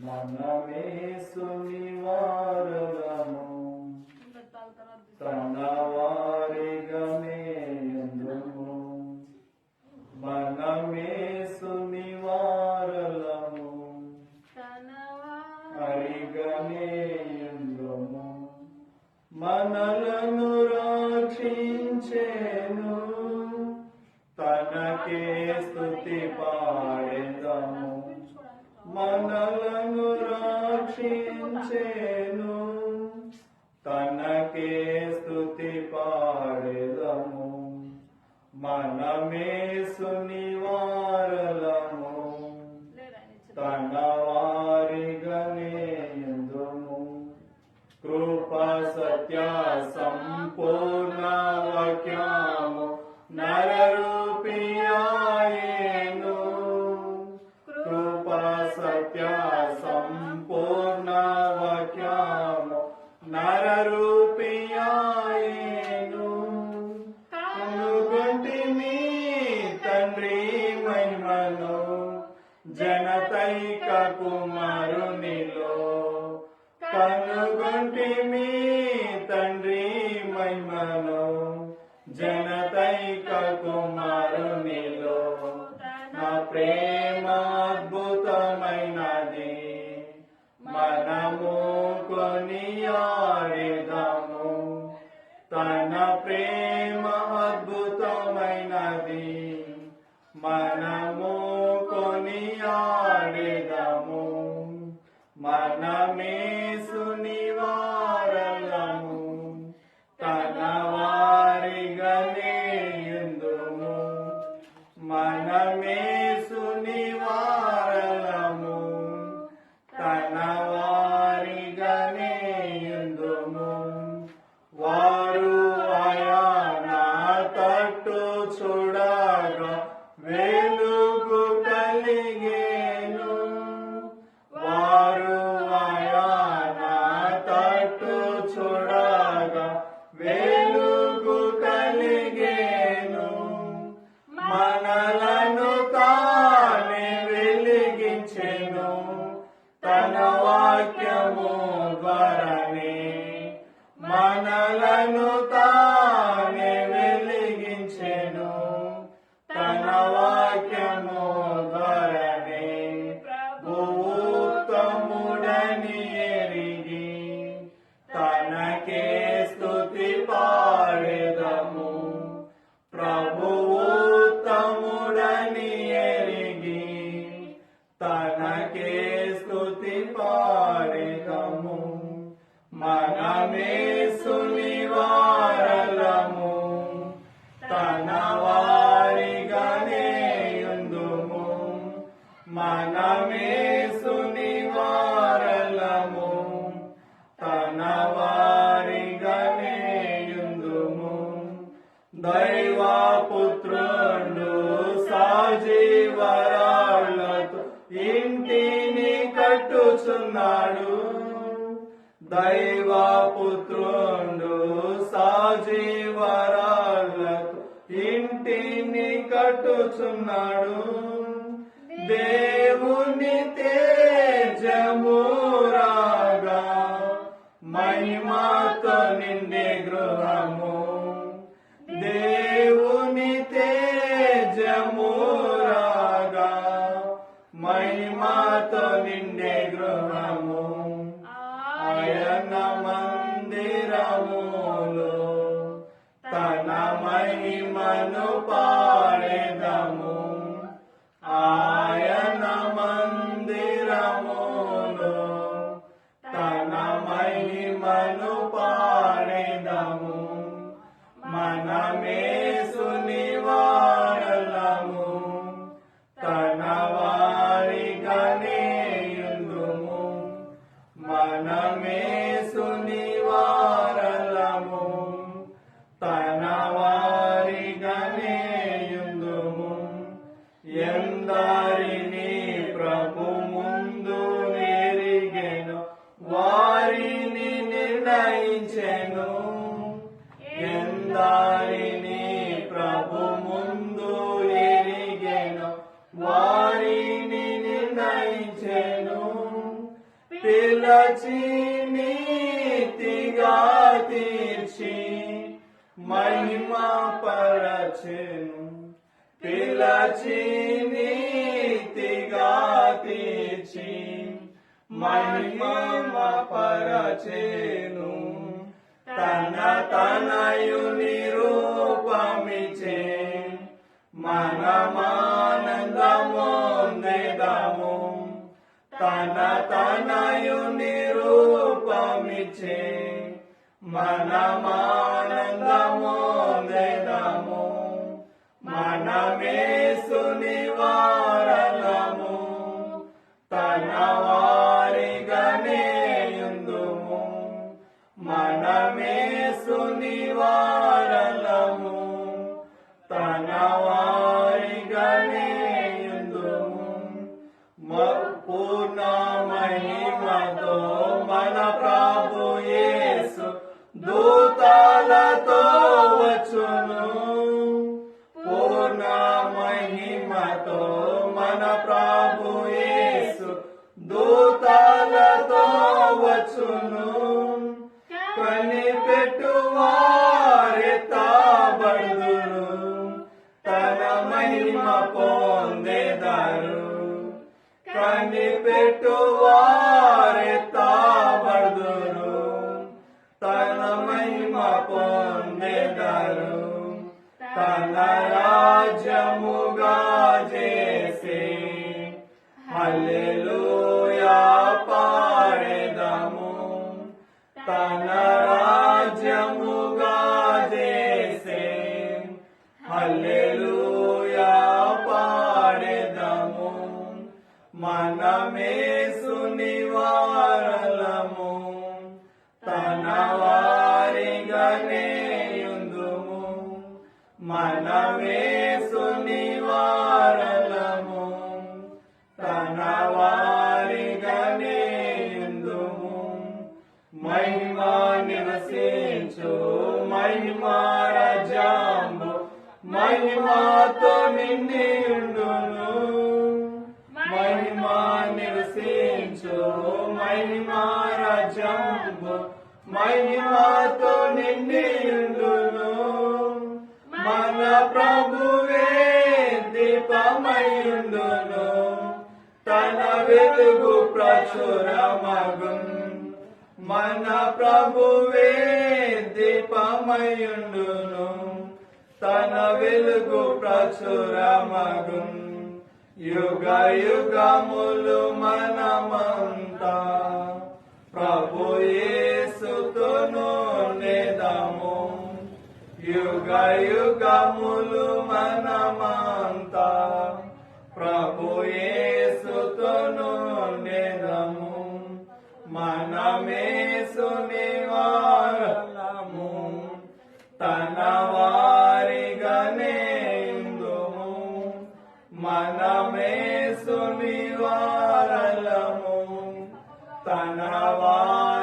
మనమేసుని వారలము తన వారిగానే యుందుము. మనమేసుని వారలము వారిగానే యుందుము. మనలను రక్షించెను తనకే స్తుతి పాడెదము. మనలను రక్షించెను తనకే స్తుతి పాడెదము. మనమేసుని వారలము తన వారిగానే యుందుము. కృపా సత్య సంపూర్ణ వాక్యము నరరూపియాయేను. కృపా సత్య సంపూర్ణ వాక్యము నరరూపియాయేను. కనుగొంటిమి తండ్రి మహిమను జనతైక కుమారునిలో. కనుగొంటిమి తండ్రి మహిమను జనతైక కుమారునిలో. నా ప్రేమ అద్భుతమైనది మనము కొనియాడెదము. తన ప్రేమ అద్భుతమైనది మనము కొనియాడెదము. మనమేసుని వారలము తన వారిగానే యుందుము. మనమేసుని వారలము తన వారిగానే యుందుము. వారు ఆయన తట్టు చూడగా వెలుగు కలిగేను. వారు ఆయన తట్టు చూడగా వెలుగు కలిగేను. మనలను తానే వెలిగించెను తన వాక్యము ద్వారానే. మనలను తానే వెలిగించెను తన వాక్యము ద్వారానే. ప్రభువుత్తముడని ఎరిగి తనకే స్తుతి పాడెదము. ప్రభువుత్తముడని ఎరిగి తనకే స్తుతి పాడెదము. మనమేసుని వారలము తన వారిగానే యుందుము. మనమేసుని వారలము తన వారిగానే యుందుము. దైవపుత్రుడు సజీవరాళ్లతో ఇంటిని కట్టుచున్నాడు. దైవపుత్రుడు సజీవరాళ్లతో ఇంటిని కట్టుచున్నాడు. దేవుని తేజమురాగా మహిమతో నిండే గృహము. దేవుని తేజమురాగా మహిమతో నిండే గృహము. ఆయన మందిరములో తన మహిమను పాడెదము. ఆయన మందిరములో తన మహిమను పాడెదము. మనమేసుని వారలము తన వారిగానే యుందుము. మనమేసుని వారలము తన వారిగానే యుందుము. ఎందరిని ప్రభు ముందు నెరిగెను వారిని నిర్ణయించెను. ఎందరిని ప్రభు ముందు ఎరిగెను వారిని నిర్ణయించెను. పిలచి నీతిగా తీర్చి మహిమ పరచెను. పిలచి నీతిగా తీర్చి మహిమ పరచెను. తన తనయుని రూపమిచే మనమానందమొందెదము. తన తనయుని రూపమిచే మనమానందమొందెదము. మనమేసుని వారలము, తన వారిగానే యుందుము. మనమేసుని వారలము, తన వారిగానే యుందుము. పూర్ణ మహిమతో మన ప్రభు యేసు దూతలతో వచ్చును. పూర్ణ మహిమతో మన ప్రభు యేసు దూతలతో వచ్చును. కనిపెట్టు వారెత్తబడుదురు, తన మహిమ పొందెదరు. కనిపెట్టు వారెత్తబడుదురు, తన మహిమ పొందెదరు. తన రాజ్యముగా చేసే హల్లెలూయా పాడెదము. తన రాజ్యముగా చేసే హల్లెలూయా పాడెదము. మనమేసుని వారలము, తన వారిగానే యుందుము. మనమేసుని వారలము, తన వారిగానే యుందుము. మహిమ నివసించు మహిమ రాజ్యంబు మహిమతో నిండి ఉండును. మహిమ నివసించు మహిమ రాజ్యంబు మహిమతో నిండి ఉండును. మన ప్రభువే దీపమయుండును, తన వెలుగు ప్రచురమగును. మన ప్రభువే దీపమయుండును, తన వెలుగు ప్రచురమగును. యుగ యుగములు మనమంతా ప్రభు యేసుతోను నెదము. యుగ యుగములు మనమంతా ప్రభు యేసుతోను నెదము. మనమేసుని వారలము, తన వారిగానే యుందుము. మనమేసుని వారలము, తన వారి